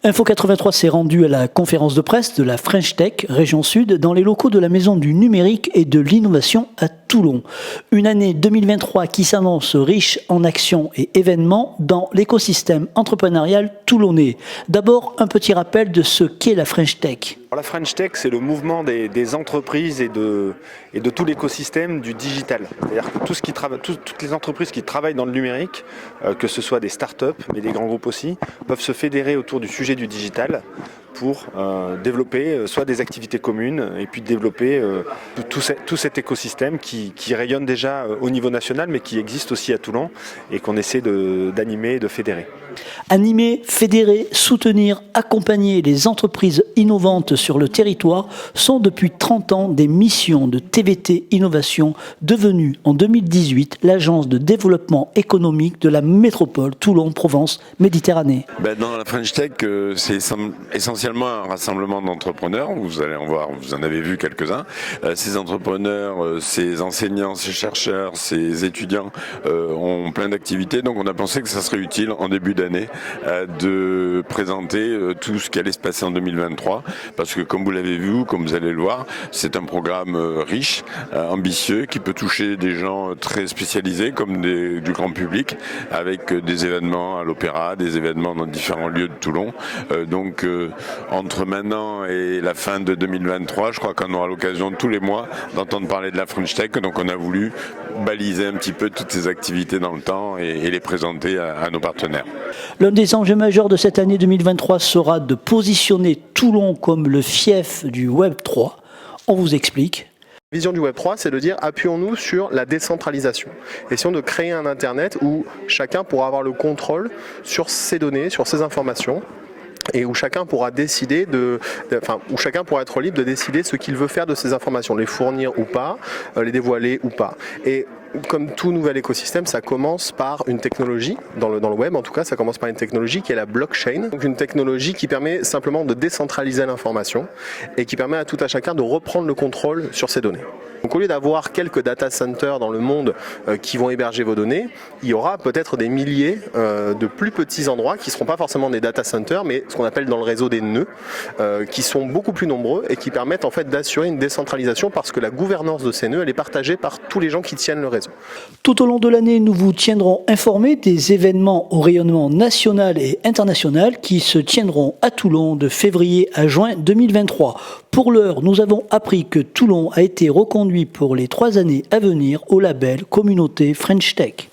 Info 83 s'est rendu à la conférence de presse de la French Tech, région Sud, dans les locaux de la Maison du Numérique et de l'Innovation à Toulon. Une année 2023 qui s'annonce riche en actions et événements dans l'écosystème entrepreneurial toulonnais. D'abord, un petit rappel de ce qu'est la French Tech. La French Tech, c'est le mouvement des entreprises et de tout l'écosystème du digital. C'est-à-dire que toutes les entreprises qui travaillent dans le numérique, que ce soit des startups, mais des grands groupes aussi, peuvent se fédérer autour du sujet du digital pour développer soit des activités communes et puis développer tout cet écosystème qui rayonne déjà au niveau national, mais qui existe aussi à Toulon et qu'on essaie d'animer et de fédérer. Animer, fédérer, soutenir, accompagner les entreprises innovantes sur le territoire sont depuis 30 ans des missions de TVT Innovation, devenue en 2018 l'agence de développement économique de la métropole Toulon-Provence-Méditerranée. Dans la French Tech, c'est essentiellement un rassemblement d'entrepreneurs. Vous allez en voir, vous en avez vu quelques-uns. Ces entrepreneurs, ces enseignants, ces chercheurs, ces étudiants ont plein d'activités. Donc on a pensé que ça serait utile en début d'année de présenter tout ce qui allait se passer en 2023, parce que comme vous l'avez vu, comme vous allez le voir, c'est un programme riche, ambitieux, qui peut toucher des gens très spécialisés comme du grand public, avec des événements à l'Opéra, des événements dans différents lieux de Toulon. Donc entre maintenant et la fin de 2023, je crois qu'on aura l'occasion tous les mois d'entendre parler de la French Tech, donc on a voulu baliser un petit peu toutes ces activités dans le temps et les présenter à nos partenaires. L'un des enjeux majeurs de cette année 2023 sera de positionner Toulon comme le fief du Web 3. On vous explique. La vision du Web 3, c'est de dire appuyons-nous sur la décentralisation. Essayons de créer un Internet où chacun pourra avoir le contrôle sur ses données, sur ses informations, et où chacun pourra décider où chacun pourra être libre de décider ce qu'il veut faire de ces informations, les fournir ou pas, les dévoiler ou pas. Et comme tout nouvel écosystème, ça commence par une technologie, dans le web en tout cas, ça commence par une technologie qui est la blockchain, donc une technologie qui permet simplement de décentraliser l'information et qui permet à tout à chacun de reprendre le contrôle sur ses données. Donc au lieu d'avoir quelques data centers dans le monde qui vont héberger vos données, il y aura peut-être des milliers de plus petits endroits qui ne seront pas forcément des data centers, mais ce qu'on appelle dans le réseau des nœuds, qui sont beaucoup plus nombreux et qui permettent en fait d'assurer une décentralisation parce que la gouvernance de ces nœuds, elle est partagée par tous les gens qui tiennent le réseau. Tout au long de l'année, nous vous tiendrons informés des événements au rayonnement national et international qui se tiendront à Toulon de février à juin 2023. Pour l'heure, nous avons appris que Toulon a été reconduit pour les 3 années à venir au label Communauté French Tech.